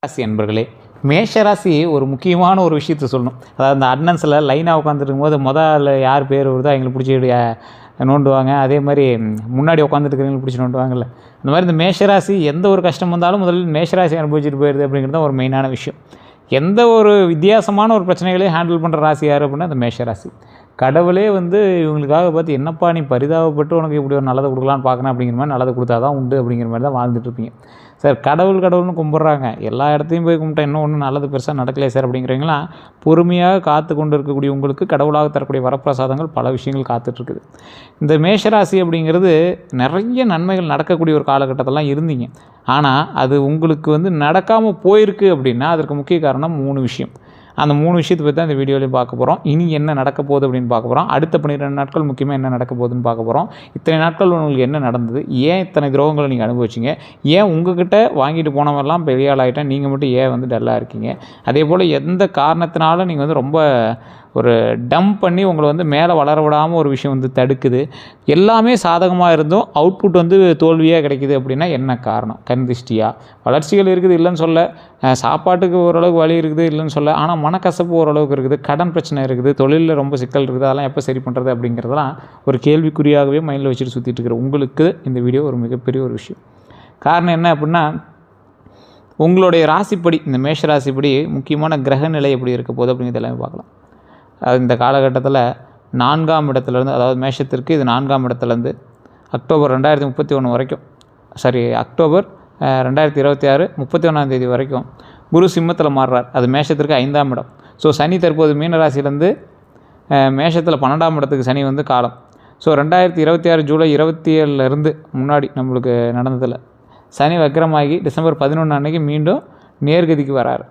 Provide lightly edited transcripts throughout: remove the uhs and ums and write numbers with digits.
ராசி அன்பர்களே, மேஷராசி ஒரு முக்கியமான ஒரு விஷயத்த சொல்லணும். அதாவது அந்த அட்டனன்ஸில் லைனாக உட்காந்துருக்கும் போது முதல்ல யார் பேர் வருதோ அவங்களை பிடிச்சி நோண்டுவாங்க. அதே மாதிரி முன்னாடி உட்காந்துட்டு இருக்கிறவங்களை பிடிச்சி நோண்டுவாங்கல்ல. அந்த மாதிரி இந்த மேஷராசி எந்த ஒரு கஷ்டம் வந்தாலும் முதல்ல மேஷராசி அனுபவிச்சுட்டு போயிடுது அப்படிங்கிறது தான் ஒரு மெயினான விஷயம். எந்த ஒரு வித்தியாசமான ஒரு பிரச்சனைகளையும் ஹேண்டில் பண்ணுற ராசி யார் அப்படின்னா அந்த மேஷராசி. கடவுளே இவங்களுக்காக பார்த்து என்னப்பா நீ பரிதாபப்பட்டு உனக்கு இப்படி ஒரு நல்லதை கொடுக்கலான்னு பார்க்கணும் அப்படிங்கிற மாதிரி நல்லதை கொடுத்தா தான் உண்டு அப்படிங்கிற மாதிரி தான் வாழ்ந்துட்டுருப்பீங்க. சார் கடவுள்னு கும்பிட்றாங்க, எல்லா இடத்தையும் போய் கும்பிட்டா இன்னும் ஒன்றும் நல்லது பெருசாக நடக்கலையே சார் அப்படிங்கிறவங்களாம் பொறுமையாக காத்து கொண்டு இருக்கக்கூடிய உங்களுக்கு கடவுளாக தரக்கூடிய வரப்பிரசாதங்கள் பல விஷயங்கள் காத்துட்ருக்குது. இந்த மேஷராசி அப்படிங்கிறது நிறைய நன்மைகள் நடக்கக்கூடிய ஒரு காலகட்டத்திலாம் இருந்தீங்க. ஆனால் அது உங்களுக்கு நடக்காமல் போயிருக்கு அப்படின்னா அதற்கு முக்கிய காரணம் 3 விஷயம். அந்த 3 விஷயத்தை பற்றி தான் இந்த வீடியோலையும் பார்க்க போகிறோம். இனி என்ன நடக்க போகுது அப்படின்னு பார்க்க போகிறோம். அடுத்த 12 நாட்கள் முக்கியமாக என்ன நடக்க போகுதுன்னு பார்க்க போகிறோம். இத்தனை நாட்கள் உங்களுக்கு என்ன நடந்தது, ஏன் இத்தனை துரோகங்களை நீங்கள் அனுபவிச்சிங்க, ஏன் உங்ககிட்ட வாங்கிட்டு போனவரெல்லாம் பெரிய ஆள் ஆகிட்டேன், நீங்கள் மட்டும் ஏன் டல்லாக இருக்கீங்க, அதே போல் எந்த காரணத்தினால நீங்கள் ரொம்ப ஒரு டம்ப் பண்ணி உங்களை மேலே வளர விடாமல் ஒரு விஷயம் தடுக்குது. எல்லாமே சாதகமாக இருந்தும் அவுட்புட் தோல்வியாக கிடைக்குது அப்படின்னா என்ன காரணம்? கண் திருஷ்டியா? வளர்ச்சிகள் இருக்குது இல்லைன்னு சொல்ல, சாப்பாட்டுக்கு ஓரளவுக்கு வழி இருக்குது இல்லைன்னு சொல்ல, ஆனால் மனக்கசப்பு ஓரளவுக்கு இருக்குது, கடன் பிரச்சனை இருக்குது, தொழிலில் ரொம்ப சிக்கல் இருக்குது, அதெல்லாம் எப்போ சரி பண்ணுறது அப்படிங்கிறதெல்லாம் ஒரு கேள்விக்குறியாகவே மைண்டில் வச்சுட்டு சுற்றிட்டு இருக்கிற உங்களுக்கு இந்த வீடியோ ஒரு மிகப்பெரிய ஒரு விஷயம். காரணம் என்ன அப்படின்னா, உங்களுடைய ராசிப்படி இந்த மேஷ ராசிப்படி முக்கியமான கிரக நிலை எப்படி இருக்க போகுது அப்படிங்கிறது எல்லாமே பார்க்கலாம். இந்த காலகட்டத்தில் 4ஆம் இடத்துலேருந்து, அதாவது மேஷத்திற்கு இது 4ஆம் இடத்துலேருந்து அக்டோபர் 2031 வரைக்கும், அக்டோபர் 2026 31ஆம் தேதி வரைக்கும் குரு சிம்மத்தில் மாறுறார். அது மேஷத்திற்கு 5ஆம் இடம். ஸோ சனி தற்போது மீனராசிலேருந்து மேஷத்தில் 12ஆம் இடத்துக்கு சனி காலம். ஸோ 2026 ஜூலை 27 முன்னாடி நம்மளுக்கு நடந்ததில் சனி வக்ரமாகி டிசம்பர் 11 அன்றைக்கி மீண்டும் நேர்கதிக்கு வராரு.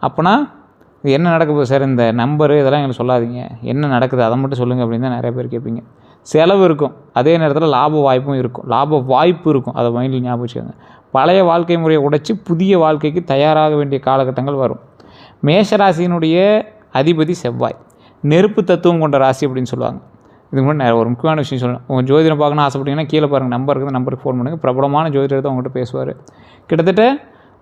அப்போனா என்ன நடக்க போகுது சார், இந்த நம்பரு இதெல்லாம் எங்களுக்கு சொல்லாதீங்க, என்ன நடக்குது அதை மட்டும் சொல்லுங்கள் அப்படின்னு தான் நிறைய பேர் கேட்பீங்க. செலவு இருக்கும், அதே நேரத்தில் லாப வாய்ப்பும் இருக்கும். லாப வாய்ப்பு இருக்கும், அதை மைண்டில் ஞாபகம் வச்சுக்கோங்க. பழைய வாழ்க்கை முறையை உடைச்சி புதிய வாழ்க்கைக்கு தயாராக வேண்டிய காலகட்டங்கள் வரும். மேஷராசியினுடைய அதிபதி செவ்வாய், நெருப்பு தத்துவம் கொண்ட ராசி அப்படின்னு சொல்லுவாங்க. இதுக்கு முன்னாடி ஒரு முக்கியமான விஷயம் சொல்லணும். உங்கள் ஜோதிடம் பார்க்கணும்னு ஆசைப்பட்டீங்கன்னா கீழே பாருங்கள், நம்பர் இருக்குது, நம்பருக்கு ஃபோன் பண்ணுங்கள். பிரபலமான ஜோதிடர் தான் உங்கள்கிட்ட பேசுவார். கிட்டத்தட்ட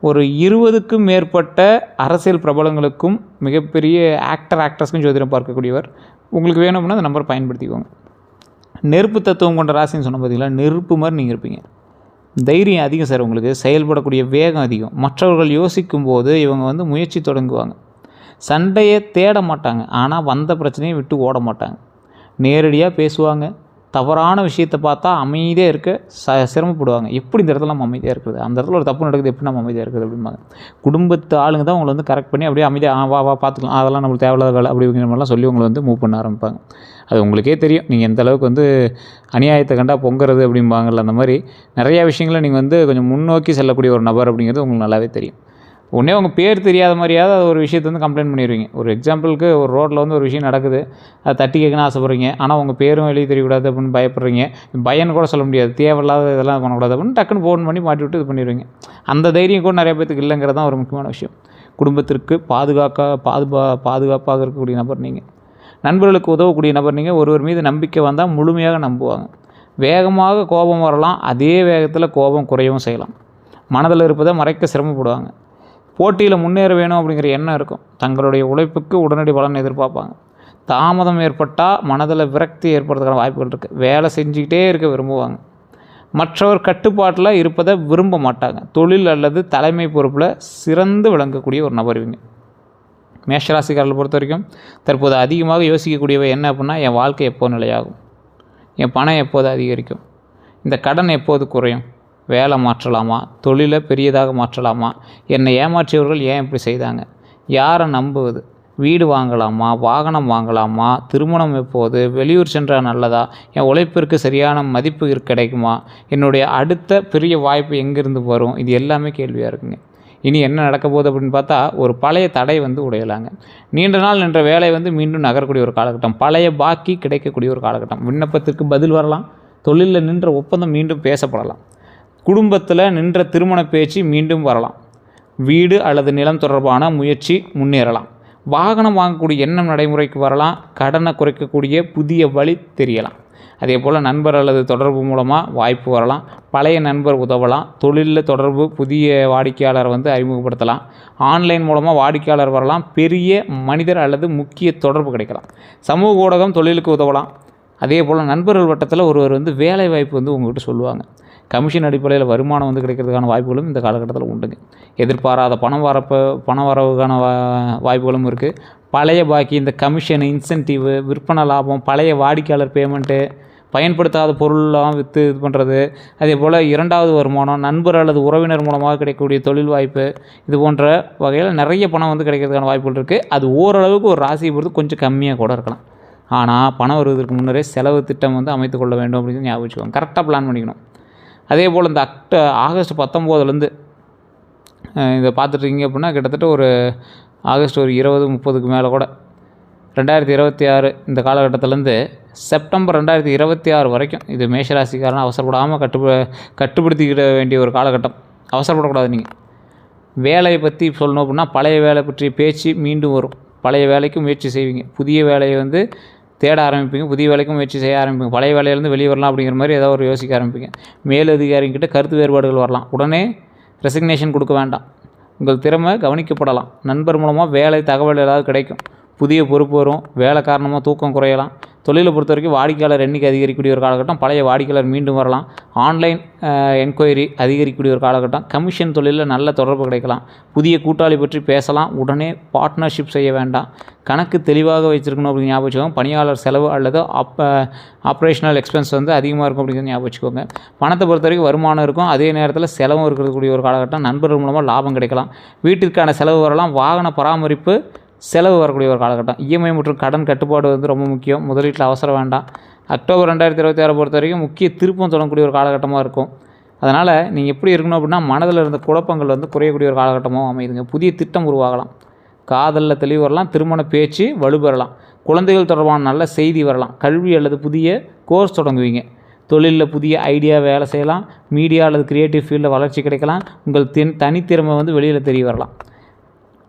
ஒரு 20க்கும் மேற்பட்ட அரசியல் பிரபலங்களுக்கும் மிகப்பெரிய ஆக்ட்ரஸ்க்கும் ஜோதிடம் பார்க்கக்கூடியவர். உங்களுக்கு வேணும் அப்படின்னா அந்த நம்பர் பயன்படுத்திக்கோங்க. நெருப்பு தத்துவம் கொண்ட ராசின்னு சொன்ன பார்த்தீங்களா, நெருப்பு மாதிரி நீங்கள் இருப்பீங்க. தைரியம் அதிகம் சார், உங்களுக்கு செயல்படக்கூடிய வேகம் அதிகம். மற்றவர்கள் யோசிக்கும் போது இவங்க முயற்சி தொடங்குவாங்க. சண்டையை தேட மாட்டாங்க, ஆனால் வந்த பிரச்சனையை விட்டு ஓட மாட்டாங்க. நேரடியாக பேசுவாங்க. தவறான விஷயத்தை பார்த்தா அமைதியாக இருக்க சிரமப்படுவாங்க. எப்படி இந்த இடத்துல நம்ம அமைதியாக இருக்குது, அந்த இடத்துல ஒரு தப்பு நடக்குது, எப்படி நம்ம அமைதியாக இருக்குது அப்படிம்பாங்க. குடும்பத்து ஆளுங்க தான் உங்களை கரெக்ட் பண்ணி அப்படியே அமைதியாக வா பார்த்துக்கலாம், அதெல்லாம் நம்மளுக்கு தேவையில்லாத வேலை அப்படிங்கிற மாதிரிலாம் சொல்லி உங்களை மூவ் பண்ண ஆரம்பிப்பாங்க. அது உங்களுக்கே தெரியும், நீங்கள் எந்த அளவுக்கு அநியாயத்தை கண்டா பொங்குறது அப்படிம்பாங்கள்ல, அந்த மாதிரி நிறையா விஷயங்களை நீங்கள் கொஞ்சம் முன்னோக்கி செல்லக்கூடிய ஒரு நபர் அப்படிங்கிறது உங்களுக்கு நல்லாவே தெரியும். உடனே உங்கள் பேர் தெரியாத மாதிரியாவது அது ஒரு விஷயத்தை கம்ப்ளைண்ட் பண்ணிடுவீங்க. ஒரு எக்ஸாம்பிளுக்கு ஒரு ரோட்டில் ஒரு விஷயம் நடக்குது, அதை தட்டி கேட்கணும்னு ஆசைப்பட்றீங்க, ஆனால் உங்கள் பேரும் வெளியே தெரியக்கூடாது அப்படின்னு பயப்படுறீங்க. பயன்னு கூட சொல்ல முடியாது, தேவையில்லாத இதெல்லாம் பண்ணக்கூடாது அப்படின்னு டக்குன்னு ஃபோன் பண்ணி மாட்டி விட்டு இது பண்ணிடுவீங்க. அந்த தைரியம் கூட நிறைய பேருக்கு இல்லைங்கிறது தான் ஒரு முக்கியமான விஷயம். குடும்பத்திற்கு பாதுகாப்பாக இருக்கக்கூடிய நபர் நீங்கள். நண்பர்களுக்கு உதவக்கூடிய நபர் நீங்கள். ஒருவர் மீது நம்பிக்கை வந்தால் முழுமையாக நம்புவாங்க. வேகமாக கோபம் வரலாம், அதே வேகத்தில் கோபம் குறையவும் செய்யலாம். மனதில் இருப்பதை மறைக்க சிரமப்படுவாங்க. போட்டியில் முன்னேற வேணும் அப்படிங்கிற எண்ணம் இருக்கும். தங்களுடைய உழைப்புக்கு உடனடி பலன் எதிர்பார்ப்பாங்க. தாமதம் ஏற்பட்டால் மனதில் விரக்தி ஏற்படுறதுக்கான வாய்ப்புகள் இருக்குது. வேலை செஞ்சுக்கிட்டே இருக்க விரும்புவாங்க. மற்றவர் கட்டுப்பாட்டில் இருப்பதை விரும்ப மாட்டாங்க. தொழில் அல்லது தலைமை பொறுப்பில் சிறந்து விளங்கக்கூடிய ஒரு நபர் இவங்க. மேஷராசிக்காரர்களை பொறுத்த வரைக்கும் தற்போது அதிகமாக யோசிக்கக்கூடியவை என்ன அப்படின்னா, என் வாழ்க்கை எப்போது நிலையாகும், என் பணம் எப்போது அதிகரிக்கும், இந்த கடன் எப்போது குறையும், வேலை மாற்றலாமா, தொழிலை பெரியதாக மாற்றலாமா, என்னை ஏமாற்றியவர்கள் ஏன் இப்படி செய்தாங்க, யாரை நம்புவது, வீடு வாங்கலாமா, வாகனம் வாங்கலாமா, திருமணம் எப்போது, வெளியூர் சென்றால் நல்லதா, என் உழைப்பிற்கு சரியான மதிப்பு கிடைக்குமா, என்னுடைய அடுத்த பெரிய வாய்ப்பு எங்கேருந்து வரும், இது எல்லாமே கேள்வியாக இருக்குங்க. இனி என்ன நடக்க போகுது அப்படின்னு பார்த்தா, ஒரு பழைய தடை உடையலாங்க. நீண்ட நாள் நின்ற வேலை மீண்டும் நகரக்கூடிய ஒரு காலகட்டம். பழைய பாக்கி கிடைக்கக்கூடிய ஒரு காலகட்டம். விண்ணப்பத்திற்கு பதில் வரலாம். தொழிலில் நின்ற ஒப்பந்தம் மீண்டும் பேசப்படலாம். குடும்பத்தில் நின்ற திருமண பேச்சு மீண்டும் வரலாம். வீடு அல்லது நிலம் தொடர்பான முயற்சி முன்னேறலாம். வாகனம் வாங்கக்கூடிய எண்ணம் நடைமுறைக்கு வரலாம். கடனை குறைக்கக்கூடிய புதிய வழி தெரியலாம். அதே போல் நண்பர் அல்லது தொடர்பு மூலமாக வாய்ப்பு வரலாம். பழைய நண்பர் உதவலாம். தொழிலில் தொடர்பு, புதிய வாடிக்கையாளரை வந்து அறிமுகப்படுத்தலாம். ஆன்லைன் மூலமாக வாடிக்கையாளர் வரலாம். பெரிய மனிதர் அல்லது முக்கிய தொடர்பு கிடைக்கலாம். சமூக ஊடகம் தொழிலுக்கு உதவலாம். அதே போல் நண்பர்கள் வட்டத்தில் ஒருவர் வந்து வேலை வாய்ப்பு வந்து உங்கள்கிட்ட சொல்லுவாங்க. கமிஷன் அடிப்படையில் வருமானம் வந்து கிடைக்கிறதுக்கான வாய்ப்புகளும் இந்த காலகட்டத்தில் உண்டுங்க. எதிர்பாராத பண வரவுக்கான வாய்ப்புகளும் இருக்குது. பழைய பாக்கி, இந்த கமிஷன், இன்சென்டிவ், விற்பனை லாபம், பழைய வாடிக்கையாளர் பேமெண்ட்டு, பயன்படுத்தாத பொருள்லாம் விற்று இது பண்ணுறது, அதே போல் இரண்டாவது வருமானம், நண்பர் அல்லது உறவினர் மூலமாக கிடைக்கக்கூடிய தொழில் வாய்ப்பு, இது போன்ற வகையில் நிறைய பணம் வந்து கிடைக்கிறதுக்கான வாய்ப்புகள் இருக்குது. அது ஓரளவுக்கு ஒரு ராசியை பொறுத்து கொஞ்சம் கம்மியாக கூட இருக்கலாம். ஆனால் பணம் வருவதற்கு முன்னரே செலவு திட்டம் வந்து அமைத்து கொள்ள வேண்டும் அப்படின்னு ஞாபகம் வச்சுக்கோங்க. கரெக்டாக பிளான் பண்ணிக்கணும். அதே போல் இந்த ஆகஸ்ட் 19 இதை பார்த்துட்ருக்கீங்க அப்படின்னா கிட்டத்தட்ட ஒரு ஆகஸ்ட் ஒரு 20-30க்கு மேலே கூட 2026 இந்த காலகட்டத்திலேருந்து செப்டம்பர் 2026 வரைக்கும் இது மேஷராசிக்காரன் அவசரப்படாமல் கட்டுப்படுத்திக்கிட வேண்டிய ஒரு காலகட்டம். அவசரப்படக்கூடாது. நீங்கள் வேலையை பற்றி சொல்லணும் அப்படின்னா பழைய வேலை பற்றிய பேச்சு மீண்டும் வரும். பழைய வேலைக்கு முயற்சி செய்வீங்க. புதிய வேலையை வந்து தேட ஆரம்பிப்பீங்க. புதிய வேலைக்கும் முயற்சி செய்ய ஆரம்பிப்பீங்க. பழைய வேலையிலேருந்து வெளியே வரலாம் அப்படிங்கிற மாதிரி ஏதாவது ஒரு யோசிக்க ஆரம்பிப்பீங்க. மேலதிகாரிகிட்ட கருத்து வேறுபாடுகள் வரலாம். உடனே ரெசிக்னேஷன் கொடுக்க வேண்டாம். உங்கள் திறமை கவனிக்கப்படலாம். நண்பர் மூலமாக வேலை தகவல் ஏதாவது கிடைக்கும். புதிய பொறுப்பு வரும். வேலை காரணமாக தூக்கம் குறையலாம். தொழிலை பொறுத்த வரைக்கும் வாடிக்கையாளர் எண்ணிக்கை அதிகரிக்கக்கூடிய ஒரு காலகட்டம். பழைய வாடிக்கையாளர் மீண்டும் வரலாம். ஆன்லைன் என்கொயரி அதிகரிக்கக்கூடிய ஒரு காலகட்டம். கமிஷன் தொழிலில் நல்ல தொடர்பு கிடைக்கலாம். புதிய கூட்டாளி பற்றி பேசலாம். உடனே பார்ட்னர்ஷிப் செய்ய வேண்டாம். கணக்கு தெளிவாக வச்சுருக்கணும் அப்படின்னு ஞாபகம் வச்சுக்கோங்க. பணியாளர் செலவு அல்லது ஆப்ரேஷனல் எக்ஸ்பென்ஸ் வந்து அதிகமாக இருக்கும் அப்படிங்கிறது ஞாபகம் வச்சுக்கோங்க. பணத்தை பொறுத்த வரைக்கும் வருமானம் இருக்கும். அதே நேரத்தில் செலவும் இருக்கக்கூடிய ஒரு காலகட்டம். நண்பர்கள் மூலமாக லாபம் கிடைக்கலாம். வீட்டிற்கான செலவு வரலாம். வாகன பராமரிப்பு செலவு வரக்கூடிய ஒரு காலகட்டம். இஎம்ஐ மற்றும் கடன் கட்டுப்பாடு வந்து ரொம்ப முக்கியம். முதலீட்டில் அவசரம் வேண்டாம். அக்டோபர் 2026 பொறுத்த வரைக்கும் முக்கிய திருப்பம் தொடங்கக்கூடிய ஒரு காலகட்டமாக இருக்கும். அதனால் நீங்கள் எப்படி இருக்கணும் அப்படின்னா மனதில் இருந்த குழப்பங்கள் வந்து குறையக்கூடிய ஒரு காலகட்டமாக அமையுதுங்க. புதிய திட்டம் உருவாகலாம். காதலில் தெளிவு வரலாம். திருமண பேச்சு வலுப்பெறலாம். குழந்தைகள் தொடர்பான நல்ல செய்தி வரலாம். கல்வி அல்லது புதிய கோர்ஸ் தொடங்குவீங்க. தொழிலில் புதிய ஐடியா வேலை செய்யலாம். மீடியா அல்லது கிரியேட்டிவ் ஃபீல்டில் வளர்ச்சி கிடைக்கலாம். உங்கள் தனித்திறமை வந்து வெளியில் தெரிய வரலாம்.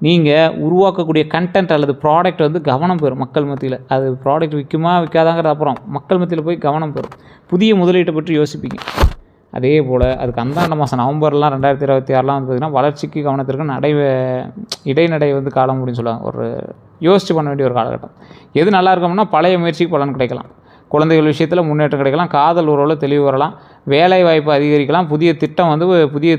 நீங்கள் உருவாக்கக்கூடிய கண்டென்ட் அல்லது ப்ராடக்ட் வந்து கவனம் பெறும் மக்கள் மத்தியில். அது ப்ராடக்ட் விற்குமா விற்காதாங்கிறது அப்புறம் மக்கள் மத்தியில் போய் கவனம் பெறும். புதிய முதலீட்டை பற்றி யோசிப்பீங்க. அதே போல் அதுக்கு அந்தாண்ட மாதம் நவம்பர்லாம் 2026 வந்து பார்த்திங்கன்னா வளர்ச்சிக்கு கவனத்திற்கு இடைநடை வந்து காலம் அப்படின்னு சொல்லுவாங்க. ஒரு யோசித்து பண்ண வேண்டிய ஒரு காலகட்டம். எது நல்லா இருக்கும்னா பழைய முயற்சிக்கு பலன் கிடைக்கலாம். குழந்தைகள் விஷயத்தில் முன்னேற்றம் கிடைக்கலாம். காதல் உறவில் தெளிவு வரலாம். வேலை வாய்ப்பு அதிகரிக்கலாம். புதிய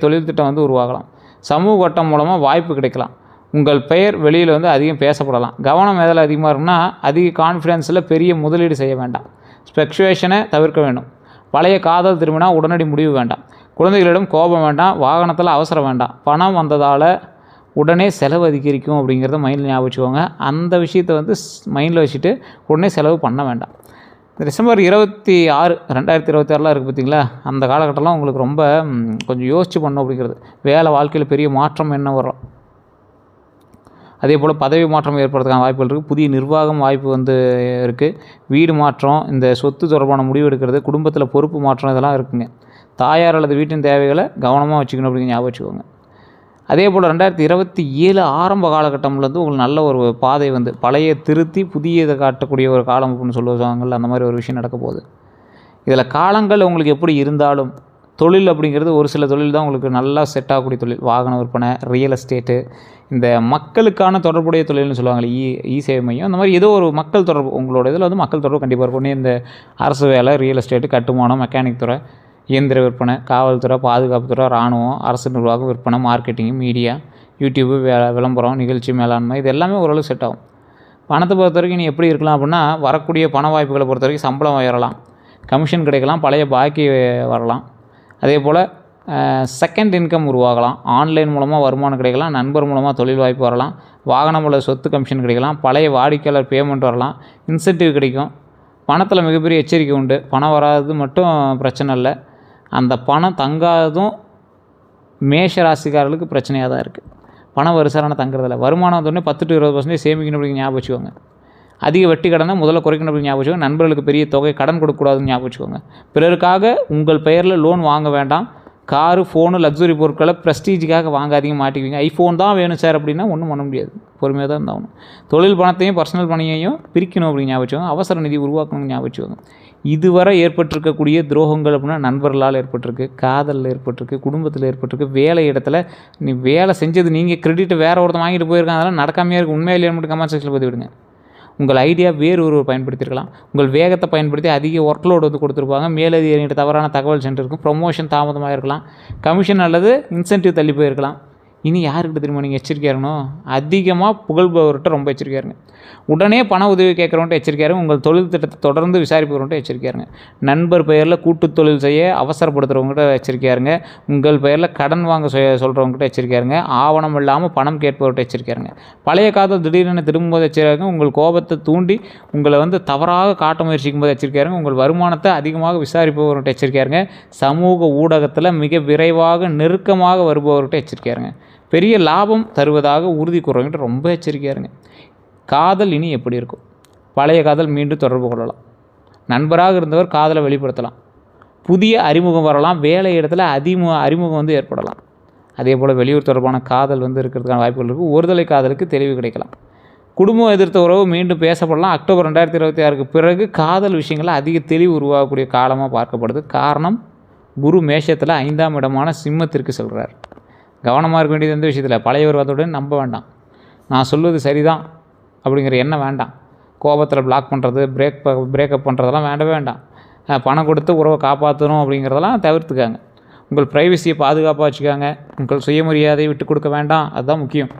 தொழில் திட்டம் வந்து உருவாகலாம். சமூக வட்டம் மூலமாக வாய்ப்பு கிடைக்கலாம். உங்கள் பெயர் வெளியில் வந்து அதிகம் பேசப்படலாம். கவனம் எதில் அதிகமாக இருக்குன்னா அதிக கான்ஃபிடென்ஸில் பெரிய முதலீடு செய்ய வேண்டாம். ஸ்பெக்சுவேஷனை தவிர்க்க வேண்டும். பழைய காதல் திரும்பினா உடனடி முடிவு வேண்டாம். குழந்தைகளிடம் கோபம் வேண்டாம். வாகனத்தில் அவசரம் வேண்டாம். பணம் வந்ததால் உடனே செலவு அதிகரிக்கும் அப்படிங்கிறத மைண்டில் ஞாபகம் வச்சுக்கோங்க. அந்த விஷயத்தை வந்து மைண்டில் வச்சுட்டு உடனே செலவு பண்ண வேண்டாம். டிசம்பர் 26 2026 இருக்குது பார்த்திங்களா, அந்த காலகட்டம்லாம் உங்களுக்கு ரொம்ப கொஞ்சம் யோசித்து பண்ணணும் அப்படிங்கிறது. வேலை வாழ்க்கையில் பெரிய மாற்றம் என்ன வரும். அதே போல் பதவி மாற்றம் ஏற்படுறதுக்கான வாய்ப்புகள் இருக்குது. புதிய நிர்வாகம் வாய்ப்பு வந்து இருக்குது. வீடு மாற்றம், இந்த சொத்து தொடர்பான முடிவு எடுக்கிறது, குடும்பத்தில் பொறுப்பு மாற்றம் இதெல்லாம் இருக்குங்க. தாயார் அல்லது வீட்டின் தேவைகளை கவனமாக வச்சுக்கணும் அப்படிங்கிற ஞாபகம் வச்சுக்கோங்க. அதே போல் 2027 ஆரம்ப காலகட்டம்லேருந்து உங்களுக்கு நல்ல ஒரு பாதை வந்து பழைய திருத்தி புதியதை காட்டக்கூடிய ஒரு காலம் அப்படின்னு சொல்லுவாங்கள்ல, அந்த மாதிரி ஒரு விஷயம் நடக்க போகுது. இதில் காலங்கள் உங்களுக்கு எப்படி இருந்தாலும் தொழில் அப்படிங்கிறது ஒரு சில தொழில் தான் உங்களுக்கு நல்லா செட் ஆகக்கூடிய தொழில். வாகன விற்பனை, ரியல் எஸ்டேட்டு, இந்த மக்களுக்கான தொடர்புடைய தொழில்னு சொல்லுவாங்களே, இ சேவை மையம், அந்த மாதிரி ஏதோ ஒரு மக்கள் தொடர்பு உங்களோட இதில் வந்து மக்கள் தொடர்பு கண்டிப்பாக இருக்கும். இந்த அரசு வேலை, ரியல் எஸ்டேட்டு, கட்டுமானம், மெக்கானிக் துறை, இயந்திர விற்பனை, காவல்துறை, பாதுகாப்புத்துறை, இராணுவம், அரசு நிர்வாகம், விற்பனை, மார்க்கெட்டிங், மீடியா, யூடியூப்பு, விளம்பரம், நிகழ்ச்சி மேலாண்மை, இது எல்லாமே ஓரளவு செட் ஆகும். பணத்தை பொறுத்த வரைக்கும் நீ எப்படி இருக்கலாம் அப்படின்னா வரக்கூடிய பண வாய்ப்புகளை பொறுத்த வரைக்கும் சம்பளம் உயரலாம். கமிஷன் கிடைக்கலாம். பழைய பாக்கி வரலாம். அதே போல் செகண்ட் இன்கம் உருவாகலாம். ஆன்லைன் மூலமாக வருமானம் கிடைக்கலாம். நண்பர் மூலமாக தொழில் வாய்ப்பு வரலாம். வாகனம் உள்ள சொத்து கமிஷன் கிடைக்கலாம். பழைய வாடிக்கையாளர் பேமெண்ட் வரலாம். இன்சென்டிவ் கிடைக்கும். பணத்தில் மிகப்பெரிய எச்சரிக்கை உண்டு. பணம் வராது மட்டும் பிரச்சனை இல்லை, அந்த பணம் தங்காததும் மேஷ ராசிக்காரர்களுக்கு பிரச்சனையாக தான் இருக்குது. பணம் வருஷான தங்குறதில்ல. வருமானம் வந்தோடனே 10 to 20% சேமிக்கணும் அப்படிங்கிற ஞாபகம் வச்சுக்கோங்க. அதிக வட்டி கடனை முதல்ல குறைக்கணும் அப்படின்னு ஞாபகம் வச்சுக்கோங்க. நண்பர்களுக்கு பெரிய தொகை கடன் கொடுக்கக்கூடாதுன்னு ஞாபகம் வச்சுக்கோங்க. பிறருக்காக உங்கள் பெயரில் லோன் வாங்க வேண்டாம். காரு, ஃபோனு, லக்ஸுரி பொருட்களை ப்ரெஸ்டீஜுக்காக வாங்காதீங்க, மாட்டிக்குவீங்க. ஐஃபோன் தான் வேணும் சார் அப்படின்னா ஒன்றும் பண்ண முடியாது. பொறுமையாக தான் இருந்தாகணும். தொழில் பணத்தையும் பர்சனல் பணியையும் பிரிக்கணும் அப்படின்னு ஞாபகம் வச்சுக்கோங்க. அவசர நிதி உருவாக்கணும்னு ஞாபகம் வச்சுக்கோங்க. இதுவரை ஏற்பட்டிருக்கக்கூடிய துரோகங்கள் அப்படின்னா நண்பர்களால் ஏற்பட்டிருக்கு, காதலில் ஏற்பட்டிருக்கு, குடும்பத்தில் ஏற்பட்டிருக்கு, வேலை இடத்துல நீ வேலை செஞ்சது நீங்கள் கிரெடிட்டை வேறு ஒருத்தர் வாங்கிட்டு போயிருக்காங்க, அதெல்லாம் நடக்காமையே இருக்குது. உண்மையிலேயே மட்டும் கமெண்ட் செக்ஷனில் பதிவு விடுங்க. உங்கள் ஐடியா வேறு ஒருவர் பயன்படுத்தியிருக்கலாம். உங்கள் வேகத்தை பயன்படுத்தி அதிக ஒர்க் லோடு வந்து கொடுத்துருப்பாங்க. மேலதிகாரிகிட்ட தவறான தகவல் சென்றிருக்கும். ப்ரொமோஷன் தாமதமாக இருக்கலாம். கமிஷன் அல்லது இன்சென்டிவ் தள்ளி போயிருக்கலாம். இனி யாருக்கிட்ட திரும்ப நீங்கள் எச்சரிக்கையாக இருக்கணும்? அதிகமாக புகழ்பவர்கிட்ட ரொம்ப எச்சரிக்கையாக இருங்க. உடனே பண உதவி கேட்குறவன்ட்டு எச்சரிக்கையாக இருங்க. உங்கள் தொழில் திட்டத்தை தொடர்ந்து விசாரிப்பவர்கிட்ட எச்சரிக்கையாக இருங்க. நண்பர் பெயரில் கூட்டு தொழில் செய்ய அவசரப்படுத்துகிறவங்ககிட்ட எச்சரிக்கையாக இருங்க. உங்கள் பெயரில் கடன் வாங்க சொல்கிறவங்ககிட்ட எச்சரிக்கையாக இருங்க. ஆவணம் இல்லாமல் பணம் கேட்பவர்கிட்ட எச்சரிக்கையாக இருங்க. பழைய காதல் திடீரென திரும்பும்போது எச்சரிக்கையாக இருங்க. உங்கள் கோபத்தை தூண்டி உங்களை வந்து தவறாக காட்ட முயற்சிக்கும் போது எச்சரிக்கையாக இருங்க. உங்கள் வருமானத்தை அதிகமாக விசாரிப்பவர்கிட்ட எச்சரிக்கையாக இருங்க. சமூக ஊடகத்தில் மிக விரைவாக நெருக்கமாக வருபவர்கிட்ட எச்சரிக்கையாக இருங்க. பெரிய லாபம் தருவதாக உறுதி கூறுறவங்கிட்ட ரொம்ப எச்சரிக்கையாக இருங்க. காதல் இனி எப்படி இருக்கும்? பழைய காதல் மீண்டும் தொடர்பு கொள்ளலாம். நண்பராக இருந்தவர் காதலை வெளிப்படுத்தலாம். புதிய அறிமுகம் வரலாம். வேலை இடத்துல அறிமுகம் வந்து ஏற்படலாம். அதே போல் வெளியூர் தொடர்பான காதல் வந்து இருக்கிறதுக்கான வாய்ப்புகள் இருக்குது. ஒருதலை காதலுக்கு தெளிவு கிடைக்கலாம். குடும்பம் எதிர்த்த உறவு மீண்டும் பேசப்படலாம். அக்டோபர் 2026க்கு பிறகு காதல் விஷயங்களில் அதிக தெளிவு உருவாகக்கூடிய காலமாக பார்க்கப்படுது. காரணம், குரு மேஷத்தில் 5ஆம் இடமான சிம்மத்திற்கு செல்கிறார். கவனமாக இருக்க வேண்டியது எந்த விஷயத்தில்? பழையவர் வந்தவுடன் நம்ப வேண்டாம். நான் சொல்வது சரிதான் அப்படிங்கிற எண்ணம் வேண்டாம். கோபத்தில் பிளாக் பண்ணுறது, பிரேக்கப் பண்ணுறதெல்லாம் வேண்டவே வேண்டாம். பணம் கொடுத்து உறவை காப்பாற்றணும் அப்படிங்கிறதெல்லாம் தவிர்த்துக்காங்க. உங்கள் ப்ரைவசியை பாதுகாப்பாக வச்சுக்காங்க. உங்கள் சுயமரியாதையை விட்டு கொடுக்க வேண்டாம். அதுதான் முக்கியம்.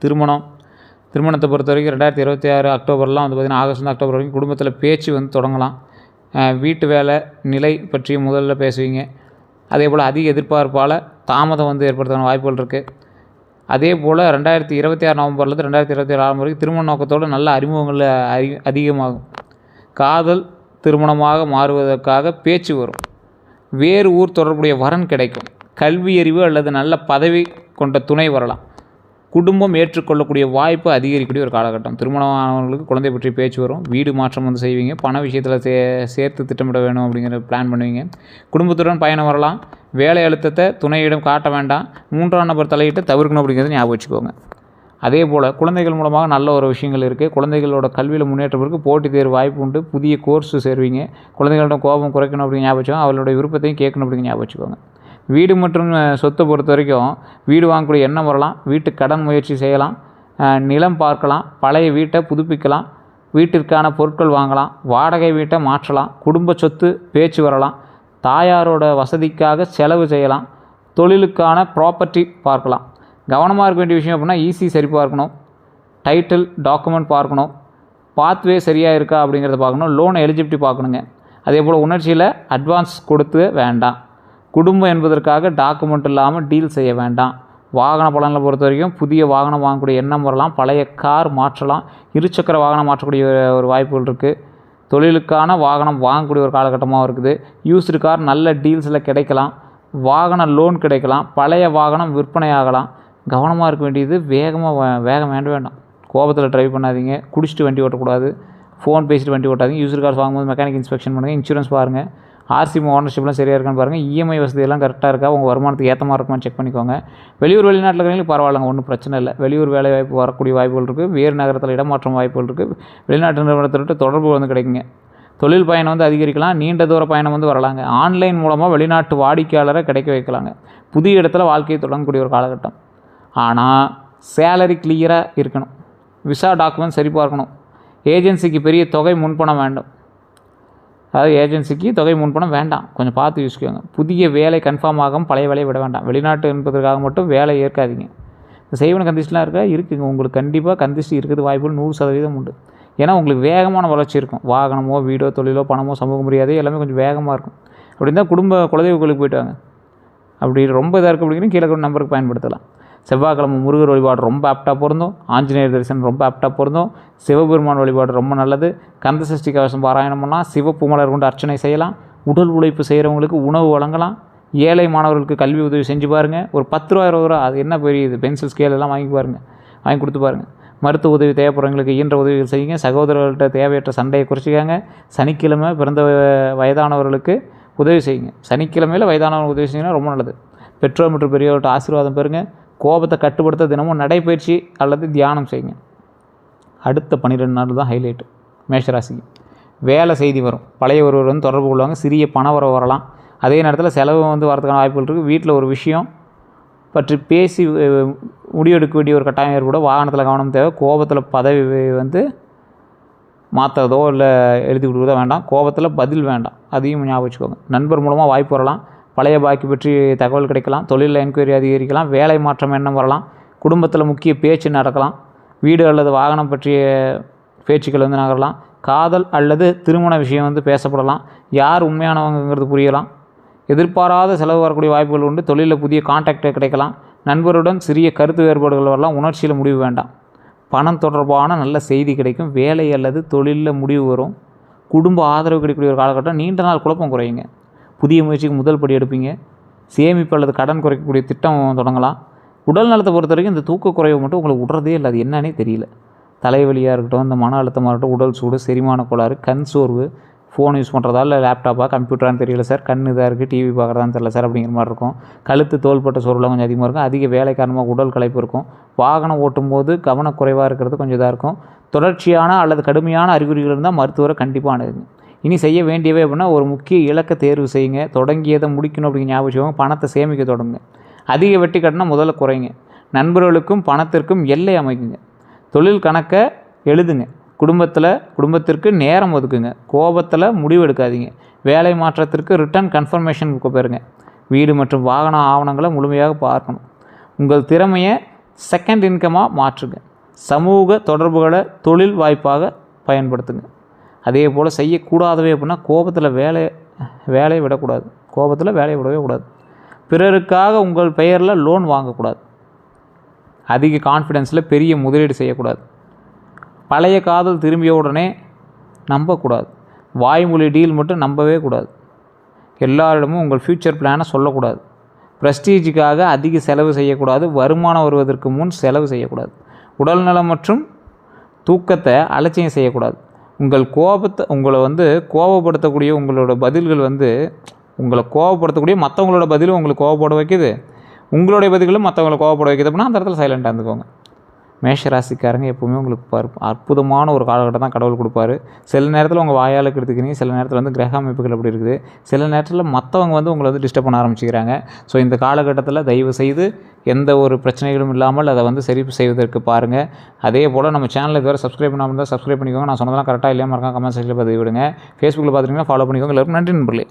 திருமணத்தை பொறுத்த வரைக்கும் 2026 அக்டோபர்லாம் வந்து பார்த்திங்கன்னா ஆகஸ்ட் அக்டோபர் வரைக்கும் குடும்பத்தில் பேச்சு வந்து தொடங்கலாம். வீட்டு வேலை நிலை பற்றி முதல்ல பேசுவீங்க. அதே போல் அதிக எதிர்பார்ப்பால் தாமதம் வந்து ஏற்படுத்தான வாய்ப்புகள் இருக்குது. அதே போல் 2026 நவம்பர்லேருந்து 2027 வரைக்கும் திருமண நோக்கத்தோடு நல்ல அறிமுகங்கள் அதிகமாகும். காதல் திருமணமாக மாறுவதற்காக பேச்சு வரும். வேறு ஊர் தொடர்புடைய வரன் கிடைக்கும். கல்வியறிவு அல்லது நல்ல பதவி கொண்ட துணை வரலாம். குடும்பம் ஏற்றுக்கொள்ளக்கூடிய வாய்ப்பு அதிகரிக்கக்கூடிய ஒரு காலகட்டம். திருமணமானவர்களுக்கு குழந்தை பற்றி பேச்சு வரும். வீடு மாற்றம் வந்து செய்வீங்க. பண விஷயத்தில் சேர்த்து திட்டமிட வேணும் அப்படிங்கிற பிளான் பண்ணுவீங்க. குடும்பத்துடன் பயணம் வரலாம். வேலை அழுத்தத்தை துணையிடம் காட்ட வேண்டாம். 3ஆம் நபர் தலையிட்டு தவிர்க்கணும் அப்படிங்கிறத ஞாபகம் வச்சுக்கோங்க. அதே போல் குழந்தைகள் மூலமாக நல்ல ஒரு விஷயங்கள் இருக்குது. குழந்தைகளோட கல்வியில் முன்னேற்றம் இருக்குது. போட்டித் தேர்வு வாய்ப்பு உண்டு. புதிய கோர்ஸு சேருவீங்க. குழந்தைகளோட கோபம் குறைக்கணும் அப்படின்னு ஞாபகம் வச்சுக்கோங்க. அவளோட விருப்பத்தையும் கேட்கணும் அப்படின்னு ஞாபகம் வச்சுக்கோங்க. வீடு மற்றும் சொத்தை பொறுத்த வரைக்கும் வீடு வாங்கக்கூடிய எண்ணம் வரலாம். வீட்டு கடன் முயற்சி செய்யலாம். நிலம் பார்க்கலாம். பழைய வீட்டை புதுப்பிக்கலாம். வீட்டிற்கான பொருட்கள் வாங்கலாம். வாடகை வீட்டை மாற்றலாம். குடும்ப சொத்து பேச்சு வரலாம். தாயாரோட வசதிக்காக செலவு செய்யலாம். தொழிலுக்கான ப்ராப்பர்ட்டி பார்க்கலாம். கவனமாக இருக்க வேண்டிய விஷயம் அப்படின்னா ஈஸி சரி பார்க்கணும். டைட்டில் டாக்குமெண்ட் பார்க்கணும். பாத்வே சரியாக இருக்கா அப்படிங்கிறத பார்க்கணும். லோன் எலிஜிபிலிட்டி பார்க்கணுங்க. அதே போல் உணர்ச்சியில் அட்வான்ஸ் கொடுத்து வேண்டாம். குடும்பம் என்பதற்காக டாக்குமெண்ட் இல்லாமல் டீல் செய்ய வேண்டாம். வாகன பலனை பொறுத்த வரைக்கும் புதிய வாகனம் வாங்கக்கூடிய எண்ணம் வரலாம். பழைய கார் மாற்றலாம். இருசக்கர வாகனம் மாற்றக்கூடிய ஒரு வாய்ப்புகள் இருக்குது. தொழிலுக்கான வாகனம் வாங்கக்கூடிய ஒரு காலகட்டமாக இருக்குது. யூஸ்டு கார் நல்ல டீல்ஸில் கிடைக்கலாம். வாகன லோன் கிடைக்கலாம். பழைய வாகனம் விற்பனை ஆகலாம். கவனமாக இருக்க வேண்டியது வேகம் வேண்டாம். கோபத்தில் ட்ரைவ் பண்ணாதீங்க. குடிச்சிட்டு வண்டி ஓட்டக்கூடாது. ஃபோன் பேசிட்டு வண்டி ஓட்டாதீங்க. யூஸ்டு கார்ஸ் வாங்கும்போது மெக்கானிக் இன்ஸ்பெக்ஷன் பண்ணுங்கள். இன்சூரன்ஸ் பாருங்கள். ஆர்சி ஓனர்ஷிப்லாம் சரியாக இருக்கான்னு பாருங்கள். இஎம்ஐ வசதியெல்லாம் கரெக்டாக இருக்கா, உங்கள் வருமானத்துக்கு ஏற்ற மாதிரி இருக்குமான்னு செக் பண்ணிக்கோங்க. வெளிநாட்டில் இருக்கிறவங்களுக்கு பரவாயில்லைங்க, ஒன்றும் பிரச்சனை இல்லை. வெளியூர் வேலை வாய்ப்பு வரக்கூடிய வாய்ப்புகள் இருக்குது. வேறு நகரத்தில் இடமாற்றம் வாய்ப்புகள் இருக்குது. வெளிநாட்டு நிறுவனத்திட்ட தொடர்பு வந்து கிடைக்குங்க. தொழில் பயணம் வந்து அதிகரிக்கலாம். நீண்ட தூர பயணம் வந்து வரலாங்க. ஆன்லைன் மூலமாக வெளிநாட்டு வாடிக்கையாளரை கிடைக்க வைக்கலாங்க. புதிய இடத்துல வாழ்க்கையை தொடங்கக்கூடிய ஒரு காலகட்டம். ஆனால் சேலரி கிளியராக இருக்கணும். விசா டாக்குமெண்ட் சரி பார்க்கணும். ஏஜென்சிக்கு பெரிய தொகை முன்பணம் வேண்டும். அதாவது ஏஜென்சிக்கு தொகை முன்பணம் வேண்டாம். கொஞ்சம் பார்த்து யூஸ்க்குவாங்க. புதிய வேலை கன்ஃபார்ம் ஆகும். பழைய வேலையை விட வேண்டாம். வெளிநாட்டு என்பதற்காக மட்டும் வேலை ஏற்காதீங்க. இந்த செய்வன கந்திஷ்டெலாம் இருக்குங்க. உங்களுக்கு கண்டிப்பாக கந்திஷ்டி இருக்கிறது வாய்ப்புகள் 100% உண்டு. ஏன்னா உங்களுக்கு வேகமான வளர்ச்சி இருக்கும். வாகனமோ வீடோ தொழிலோ பணமோ சமூக மரியாதை எல்லாமே கொஞ்சம் வேகமாக இருக்கும். அப்படி இருந்தால் குலதெய்வ கோயிலுக்கு போய்ட்டு வாங்க. அப்படி ரொம்ப இதாக இருக்குது அப்படின்னா கீழே கூட நம்பருக்கு பயன்படுத்தலாம். செவ்வாய்க்கிழமை முருகர் வழிபாடு ரொம்ப ஆப்டாக பொருந்தும். ஆஞ்சநேயர் தரிசனம் ரொம்ப ஆப்டாக பொருந்தும். சிவபெருமான் வழிபாடு ரொம்ப நல்லது. கந்த சஷ்டி கவசம் பாராயணம் பண்ணலாம். சிவப்பு மலர் கொண்டு அர்ச்சனை செய்யலாம். உடல் உழைப்பு செய்கிறவங்களுக்கு உணவு வழங்கலாம். ஏழை மாணவர்களுக்கு கல்வி உதவி செஞ்சு பாருங்கள். ஒரு 10 ரூபா 20 ரூபா அது என்ன பெரிய இது, பென்சில் ஸ்கேல் எல்லாம் வாங்கி கொடுத்து பாருங்கள். மருத்துவ உதவி தேவைப்படுறவங்களுக்கு இயன்ற உதவிகள் செய்யுங்க. சகோதரர்கள்ட்ட தேவையற்ற சண்டையை குறைச்சிக்காங்க. சனிக்கிழமை பிறந்த வயதானவர்களுக்கு உதவி செய்யுங்க. சனிக்கிழமையில் வயதானவங்க உதவி செய்யுங்கன்னா ரொம்ப நல்லது. பெற்றோர் மற்றும் பெரியவர்கிட்ட ஆசீர்வாதம் பெறுங்க. கோபத்தை கட்டுப்படுத்த தினமும் நடைப்பயிற்சி அல்லது தியானம் செய்யுங்க. அடுத்த 12 நாள் தான் ஹைலைட்டு மேஷராசிக்கு. வேலை செய்தி வரும். பழைய ஒருவர் வந்து தொடர்பு கொள்வாங்க. சிறிய பண வரவு வரலாம். அதே நேரத்தில் செலவு வந்து வரதுக்கான வாய்ப்புகள் இருக்குது. வீட்டில் ஒரு விஷயம் பற்றி பேசி முடிவெடுக்க வேண்டிய ஒரு கட்டாயம் ஏற்படும். வாகனத்தில் கவனம் தேவை. கோபத்தில் பதவி வந்து மாற்றுறதோ இல்லை எழுதி கொடுக்குறதோ வேண்டாம். கோபத்தில் பதில் வேண்டாம், அதையும் ஞாபகம் வச்சுக்கோங்க. நண்பர் மூலமாக வாய்ப்பு வரலாம். பழைய பாக்கி பற்றி தகவல் கிடைக்கலாம். தொழிலில் என்கொயரி அதிகரிக்கலாம். வேலை மாற்றம் எண்ணம் வரலாம். குடும்பத்தில் முக்கிய பேச்சு நடக்கலாம். வீடு அல்லது வாகனம் பற்றிய பேச்சுக்கள் வந்து நகரலாம். காதல் அல்லது திருமண விஷயம் வந்து பேசப்படலாம். யார் உண்மையானவங்கிறது புரியலாம். எதிர்பாராத செலவு வரக்கூடிய வாய்ப்புகள் உண்டு. தொழிலில் புதிய கான்டாக்ட் கிடைக்கலாம். நண்பருடன் சிறிய கருத்து வேறுபாடுகள் வரலாம். உணர்ச்சியில் முடிவு வேண்டாம். பணம் தொடர்பான நல்ல செய்தி கிடைக்கும். வேலை அல்லது தொழிலில் முடிவு வரும். குடும்ப ஆதரவு கிடைக்கக்கூடிய ஒரு காலகட்டம். நீண்ட நாள் குழப்பம் குறையுங்க. புதிய முயற்சிக்கு முதல் படி எடுப்பீங்க. சேமிப்பு அல்லது கடன் குறைக்கக்கூடிய திட்டம் தொடங்கலாம். உடல் நலத்தை பொறுத்த வரைக்கும் இந்த தூக்க குறைவு மட்டும் உங்களுக்கு விடுறதே இல்லை. அது என்னன்னே தெரியல. தலைவலியாக இருக்கட்டும், இந்த மன அழுத்தமாக இருக்கட்டும், உடல் சூடு, செரிமான கோளாறு, கண் சோர்வு, ஃபோன் யூஸ் பண்ணுறதா இல்லை லேப்டாப்பா கம்ப்யூட்டரான்னு தெரியல சார், கண் இதாக இருக்குது, டிவி பார்க்குறதான்னு தெரியல சார் அப்படிங்கிற மாதிரி இருக்கும். கழுத்து தோள்பட்ட சோர்வுலாம் கொஞ்சம் அதிகமாக இருக்கும். அதிக வேலை காரணமாக உடல் களைப்பு இருக்கும். வாகனம் ஓட்டும்போது கவனக்குறைவாக இருக்கிறது கொஞ்சம் இதாக இருக்கும். தொடர்ச்சியான அல்லது கடுமையான அறிகுறிகள் இருந்தால் மருத்துவரை கண்டிப்பாக அணுகுங்க. இனி செய்ய வேண்டியவை அப்படின்னா ஒரு முக்கிய இலக்கை தேர்வு செய்யுங்க. தொடங்கியதை முடிக்கணும் அப்படிங்கிற ஞாபகம். பணத்தை சேமிக்க தொடங்குங்க. அதிக வெட்டி கட்டினா முதல்ல குறைங்க. நண்பர்களுக்கும் பணத்திற்கும் எல்லை அமைக்குங்க. தொழில் கணக்கை எழுதுங்க. குடும்பத்திற்கு நேரம் ஒதுக்குங்க. கோபத்தில் முடிவு எடுக்காதீங்க. வேலை மாற்றத்திற்கு ரிட்டர்ன் கன்ஃபர்மேஷன் பெறுங்க. வீடு மற்றும் வாகன ஆவணங்களை முழுமையாக பார்க்கணும். உங்கள் திறமையை செகண்ட் இன்கமாக மாற்றுங்க. சமூக தொடர்புகளை தொழில் வாய்ப்பாக பயன்படுத்துங்க. அதே போல் செய்யக்கூடாதவே அப்படின்னா கோபத்தில் வேலையை விடக்கூடாது. வேலையை விடவே கூடாது. பிறருக்காக உங்கள் பெயரில் லோன் வாங்கக்கூடாது. அதிக கான்ஃபிடென்ஸில் பெரிய முதலீடு செய்யக்கூடாது. பழைய காதல் திரும்பிய உடனே நம்பக்கூடாது. வாய்மொழி டீல் மட்டும் நம்பவே கூடாது. எல்லாரிடமும் உங்கள் ஃப்யூச்சர் பிளானை சொல்லக்கூடாது. ப்ரெஸ்டீஜுக்காக அதிக செலவு செய்யக்கூடாது. வருமானம் வருவதற்கு முன் செலவு செய்யக்கூடாது. உடல்நலம் மற்றும் தூக்கத்தை அலட்சியம் செய்யக்கூடாது. உங்களை வந்து கோபப்படுத்தக்கூடிய உங்களோட பதில்கள் வந்து உங்களை கோபப்படுத்தக்கூடிய மற்றவங்களோட பதிலும் உங்களுக்கு கோபப்பட வைக்குது. உங்களுடைய பதில்களும் மற்றவங்களை கோபப்பட வைக்குது அப்படின்னா அந்த இடத்துல சைலண்டாக இருந்துக்கோங்க. மேஷராசிக்காரங்க எப்போவுமே உங்களுக்கு அற்புதமான ஒரு காலகட்டம் தான் கடவுள் கொடுப்பாரு. சில நேரத்தில் உங்கள் வாயால் எடுத்துக்கிறீங்க. சில நேரத்தில் வந்து கிரக அமைப்புகள் அப்படி இருக்குது. சில நேரத்தில் மற்றவங்க வந்து உங்களை வந்து டிஸ்டர்ப் பண்ண ஆரம்பிச்சுக்கிறாங்க. ஸோ இந்த காலகட்டத்தில் தயவு செய்து எந்த ஒரு பிரச்சனைகளும் இல்லாமல் அதை வந்து சரி செய்வதற்கு பாருங்கள். அதே போல் நம்ம சேனலில் இதுவரை சப்ஸ்கிரைப் பண்ணாமல் இருந்தால் சப்ஸ்கிரைப் பண்ணிக்கோங்க. நான் சொன்னதெல்லாம் கரெக்டாக இல்லையா மறக்காம கமெண்ட் செக்ஷனில் பதிவு விடுங்க. ஃபேஸ்புக்கில் பார்த்துட்டிங்கன்னா ஃபாலோ பண்ணிக்கோங்க. எல்லாருக்கும் நன்றி நண்பர்களே.